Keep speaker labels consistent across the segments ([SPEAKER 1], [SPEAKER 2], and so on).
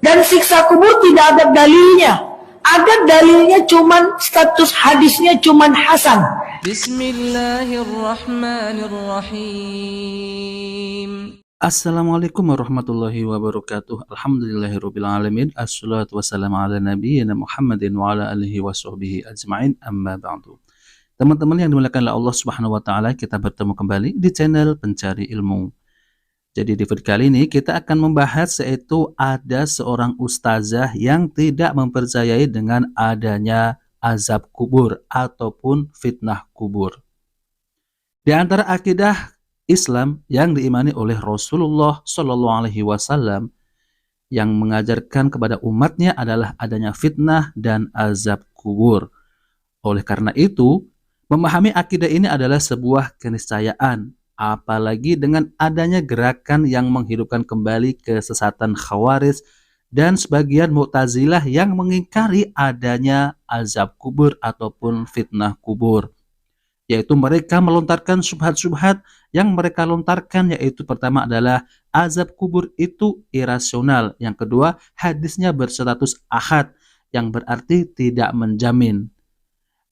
[SPEAKER 1] Dan siksa kubur tidak ada dalilnya. Ada dalilnya cuman status hadisnya cuman hasan.
[SPEAKER 2] Bismillahirrahmanirrahim. Assalamualaikum warahmatullahi wabarakatuh. Alhamdulillahirabbil alamin. Assalatu wassalamu ala nabiyyina Muhammadin wa ala alihi washabbihi ajmain. Amma ba'du. Teman-teman yang dimuliakan oleh Allah Subhanahu wa taala, kita bertemu kembali di channel Pencari Ilmu. Jadi di video kali ini kita akan membahas yaitu ada seorang ustazah yang tidak mempercayai dengan adanya azab kubur ataupun fitnah kubur. Di antara akidah Islam yang diimani oleh Rasulullah Shallallahu Alaihi Wasallam yang mengajarkan kepada umatnya adalah adanya fitnah dan azab kubur. Oleh karena itu, memahami akidah ini adalah sebuah keniscayaan. Apalagi dengan adanya gerakan yang menghidupkan kembali kesesatan Khawarij dan sebagian Mu'tazilah yang mengingkari adanya azab kubur ataupun fitnah kubur. Yaitu mereka melontarkan syubhat-syubhat yang mereka lontarkan, yaitu pertama adalah azab kubur itu irasional. Yang kedua, hadisnya berstatus ahad yang berarti tidak menjamin.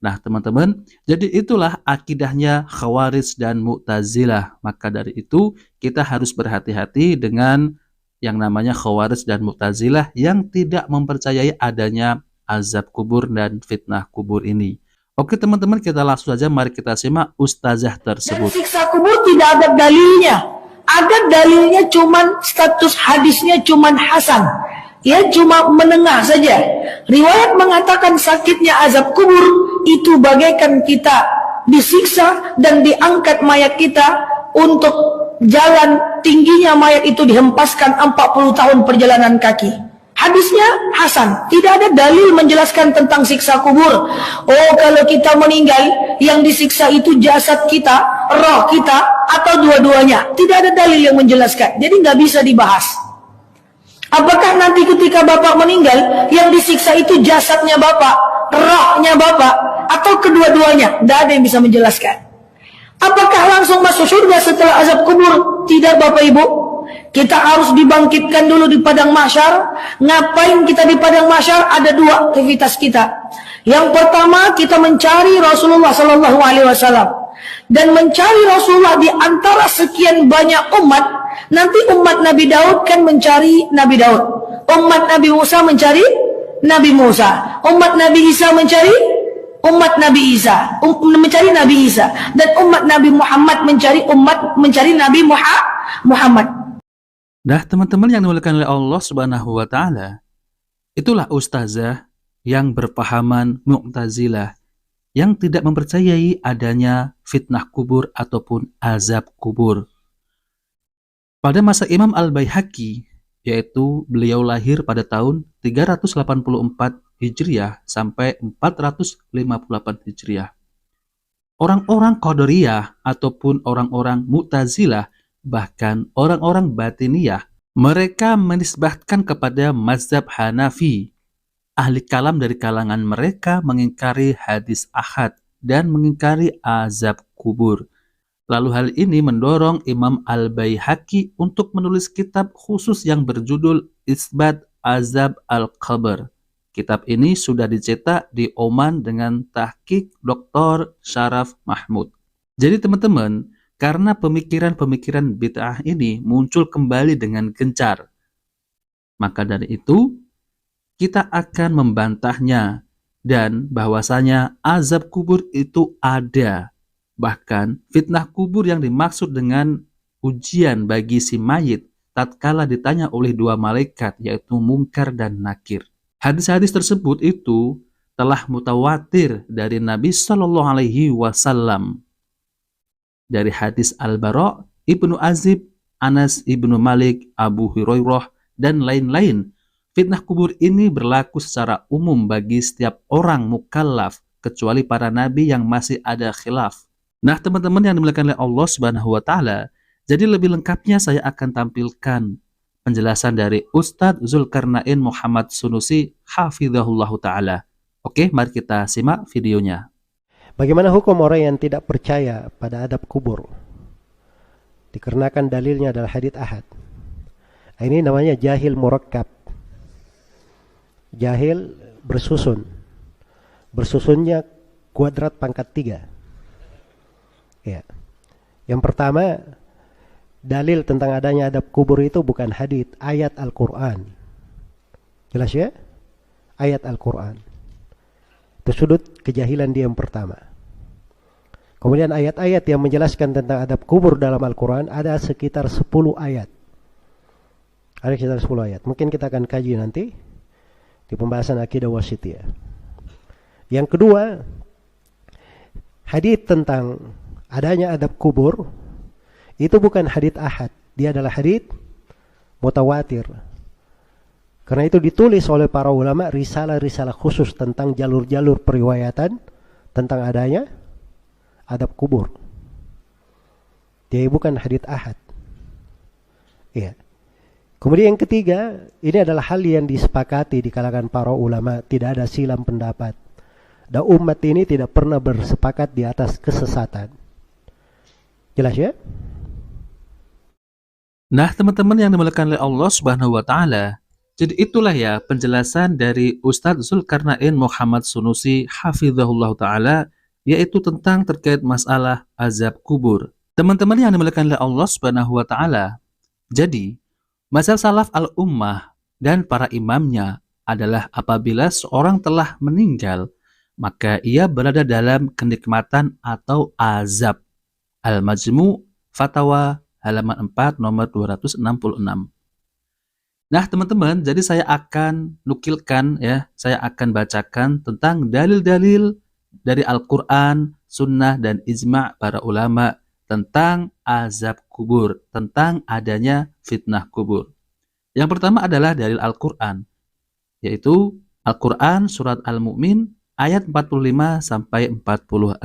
[SPEAKER 2] Nah teman-teman, jadi itulah akidahnya Khawarij dan Mu'tazilah. Maka dari itu kita harus berhati-hati dengan yang namanya Khawarij dan Mu'tazilah yang tidak mempercayai adanya azab kubur dan fitnah kubur ini. Oke teman-teman, kita langsung saja mari kita simak ustazah tersebut.
[SPEAKER 1] Dan siksa kubur tidak ada dalilnya. Ada dalilnya cuman status hadisnya cuman hasan. Ya cuma menengah saja. Riwayat mengatakan sakitnya azab kubur itu bagaikan kita disiksa dan diangkat mayat kita untuk jalan tingginya mayat itu dihempaskan 40 tahun perjalanan kaki. Hadisnya hasan, tidak ada dalil menjelaskan tentang siksa kubur. Oh, kalau kita meninggal yang disiksa itu jasad kita, roh kita, atau dua-duanya. Tidak ada dalil yang menjelaskan. Jadi nggak bisa dibahas. Apakah nanti ketika Bapak meninggal yang disiksa itu jasadnya Bapak, rohnya Bapak, atau kedua-duanya? Tidak ada yang bisa menjelaskan. Apakah langsung masuk surga setelah azab kubur? Tidak Bapak Ibu. Kita harus dibangkitkan dulu di padang mahsyar. Ngapain kita di padang mahsyar? Ada dua aktivitas kita. Yang pertama, kita mencari Rasulullah Sallallahu Alaihi Wasallam. Dan mencari Rasulullah di antara sekian banyak umat. Nanti umat Nabi Daud kan mencari Nabi Daud. Umat Nabi Musa mencari Nabi Musa. Umat Nabi Isa mencari umat Nabi Isa. Mencari Nabi Isa. Dan umat Nabi Muhammad mencari Nabi Muhammad.
[SPEAKER 2] Nah teman-teman yang dimuliakan oleh Allah Subhanahu wa taala, itulah ustazah yang berpahaman Mu'tazilah yang tidak mempercayai adanya fitnah kubur ataupun azab kubur. Pada masa Imam Al-Baihaqi, yaitu beliau lahir pada tahun 384 Hijriah sampai 458 Hijriah. Orang-orang Qadariyah ataupun orang-orang Mu'tazilah, bahkan orang-orang Batiniyah, mereka menisbahkan kepada mazhab Hanafi. Ahli kalam dari kalangan mereka mengingkari hadis ahad dan mengingkari azab kubur. Lalu hal ini mendorong Imam Al-Baihaqi untuk menulis kitab khusus yang berjudul Isbat Azab Al-Qabr. Kitab ini sudah dicetak di Oman dengan tahqiq Dr. Syaraf Mahmud. Jadi teman-teman, karena pemikiran-pemikiran bid'ah ini muncul kembali dengan gencar, maka dari itu kita akan membantahnya dan bahwasanya azab kubur itu ada. Bahkan fitnah kubur yang dimaksud dengan ujian bagi si mayit tatkala ditanya oleh dua malaikat, yaitu Munkar dan Nakir. Hadis-hadis tersebut itu telah mutawatir dari Nabi Shallallahu Alaihi Wasallam. Dari hadis Al-Bara, Ibnu Azib, Anas Ibnu Malik, Abu Hurairah, dan lain-lain. Fitnah kubur ini berlaku secara umum bagi setiap orang mukallaf, kecuali para nabi yang masih ada khilaf. Nah teman-teman yang dimuliakan oleh Allah Subhanahu wa taala, jadi lebih lengkapnya saya akan tampilkan penjelasan dari Ustadz Zulkarnain Muhammad Sunusi hafizahullahu taala. Oke, mari kita simak videonya.
[SPEAKER 3] Bagaimana hukum orang yang tidak percaya pada adab kubur? Dikarenakan dalilnya adalah hadits ahad. Ini namanya jahil murakkab. jahil bersusun. Bersusunnya kuadrat pangkat 3. Ya. Yang pertama, dalil tentang adanya adab kubur itu bukan hadits, ayat Al-Quran. Jelas ya? Ayat Al-Quran. Itu sudut kejahilan dia yang pertama. Kemudian ayat-ayat yang menjelaskan tentang adab kubur dalam Al-Quran ada sekitar 10 ayat. Ada sekitar 10 ayat. Mungkin kita akan kaji nanti di pembahasan akidah wasithiyah. Yang kedua, hadits tentang adanya adab kubur itu bukan hadits ahad. Dia adalah hadits mutawatir. Karena itu ditulis oleh para ulama risalah-risalah khusus tentang jalur-jalur periwayatan tentang adanya adab kubur. Dia bukan hadits ahad. Iya. Kemudian yang ketiga, ini adalah hal yang disepakati di kalangan para ulama, tidak ada silam pendapat. Dan umat ini tidak pernah bersepakat di atas kesesatan. Jelas ya?
[SPEAKER 2] Nah, teman-teman yang dimuliakan oleh Allah Subhanahu wa taala, jadi itulah ya penjelasan dari Ustadz Zulkarnain Muhammad Sunusi hafizahullah taala, yaitu tentang terkait masalah azab kubur. Teman-teman yang dimuliakan oleh Allah Subhanahu wa taala, jadi mazhab salaf al-ummah dan para imamnya adalah apabila seorang telah meninggal, maka ia berada dalam kenikmatan atau azab. Al-Majmu' Fatawa halaman 4 nomor 266. Nah, teman-teman, jadi saya akan nukilkan ya, saya akan bacakan tentang dalil-dalil dari Al-Qur'an, Sunnah dan ijma' para ulama tentang azab kubur, tentang adanya fitnah kubur. Yang pertama adalah dalil Al-Qur'an, yaitu Al-Qur'an surat Al-Mu'min ayat 45 sampai 46.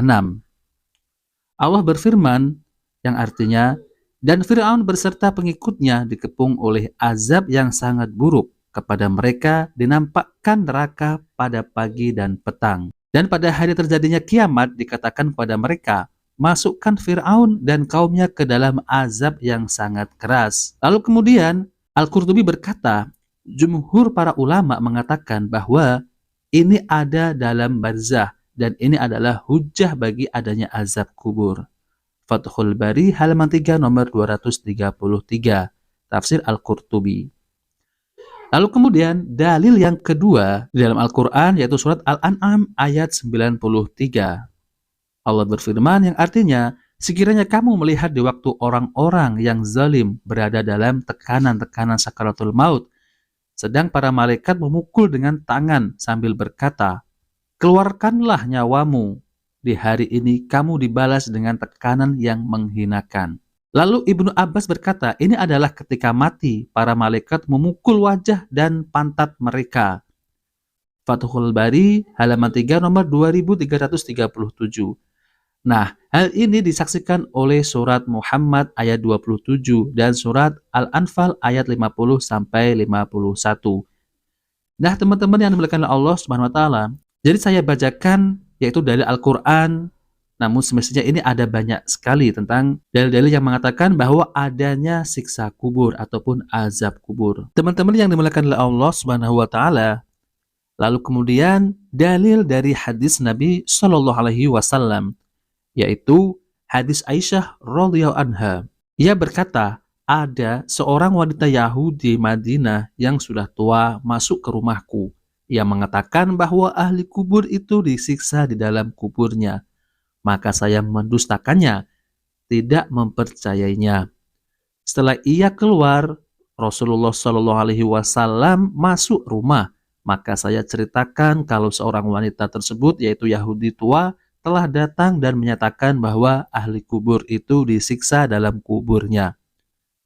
[SPEAKER 2] Allah berfirman yang artinya, dan Fir'aun berserta pengikutnya dikepung oleh azab yang sangat buruk. Kepada mereka dinampakkan neraka pada pagi dan petang. Dan pada hari terjadinya kiamat dikatakan kepada mereka, masukkan Fir'aun dan kaumnya ke dalam azab yang sangat keras. Lalu kemudian Al-Qurtubi berkata, jumhur para ulama mengatakan bahwa ini ada dalam barzah dan ini adalah hujjah bagi adanya azab kubur. Fathul Bari halaman 3 nomor 233, tafsir Al-Qurtubi. Lalu kemudian dalil yang kedua di dalam Al-Quran yaitu surat Al-An'am ayat 93. Allah berfirman yang artinya, sekiranya kamu melihat di waktu orang-orang yang zalim berada dalam tekanan-tekanan sakaratul maut, sedang para malaikat memukul dengan tangan sambil berkata, keluarkanlah nyawamu. Di hari ini kamu dibalas dengan tekanan yang menghinakan. Lalu Ibnu Abbas berkata, ini adalah ketika mati, para malaikat memukul wajah dan pantat mereka. Fathul Bari halaman 3 nomor 2337. Nah, hal ini disaksikan oleh surat Muhammad ayat 27 dan surat Al-Anfal ayat 50 sampai 51. Nah, teman-teman yang dimuliakan oleh Allah Subhanahu wa taala, jadi saya bacakan yaitu dalil Al-Quran, namun semestinya ini ada banyak sekali tentang dalil-dalil yang mengatakan bahwa adanya siksa kubur ataupun azab kubur. Teman-teman yang dimuliakan oleh Allah Subhanahu wa taala, lalu kemudian dalil dari hadis Nabi Shallallahu alaihi wasallam, yaitu hadis Aisyah radhiyallahu anha. Ia berkata, ada seorang wanita Yahudi Madinah yang sudah tua masuk ke rumahku. Ia mengatakan bahwa ahli kubur itu disiksa di dalam kuburnya. Maka saya mendustakannya, tidak mempercayainya. Setelah ia keluar, Rasulullah Shallallahu alaihi wasallam masuk rumah. Maka saya ceritakan kalau seorang wanita tersebut, yaitu Yahudi tua, telah datang dan menyatakan bahwa ahli kubur itu disiksa dalam kuburnya.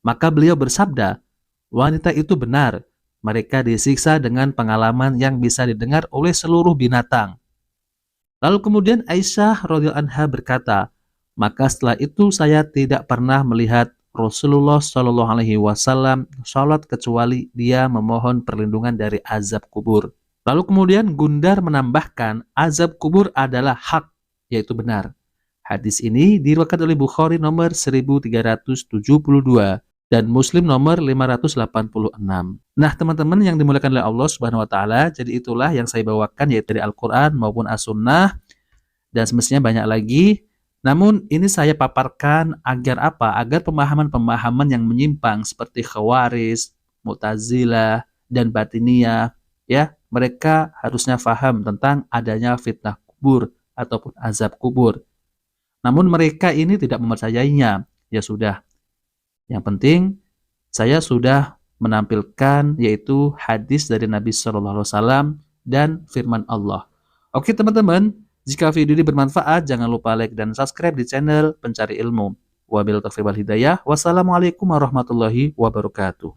[SPEAKER 2] Maka beliau bersabda, wanita itu benar. Mereka disiksa dengan pengalaman yang bisa didengar oleh seluruh binatang. Lalu kemudian Aisyah radhiyallahu anha berkata, maka setelah itu saya tidak pernah melihat Rasulullah Shallallahu alaihi wasallam sholat kecuali dia memohon perlindungan dari azab kubur. Lalu kemudian Gundar menambahkan, azab kubur adalah hak, yaitu benar. Hadis ini diriwayatkan oleh Bukhari nomor 1372 dan Muslim nomor 586. Nah, teman-teman yang dimuliakan oleh Allah Subhanahu wa taala, jadi itulah yang saya bawakan yaitu dari Al-Qur'an maupun As-Sunnah, dan semestinya banyak lagi. Namun ini saya paparkan agar apa? Agar pemahaman-pemahaman yang menyimpang seperti Khawarij, Mu'tazilah, dan Batiniyah, ya, mereka harusnya paham tentang adanya fitnah kubur ataupun azab kubur. Namun mereka ini tidak mempercayainya. Ya sudah. Yang penting saya sudah menampilkan yaitu hadis dari Nabi Shallallahu Alaihi Wasallam dan firman Allah. Oke teman-teman, jika video ini bermanfaat jangan lupa like dan subscribe di channel Pencari Ilmu. Wabillahi taufiq wal hidayah. Wassalamualaikum warahmatullahi wabarakatuh.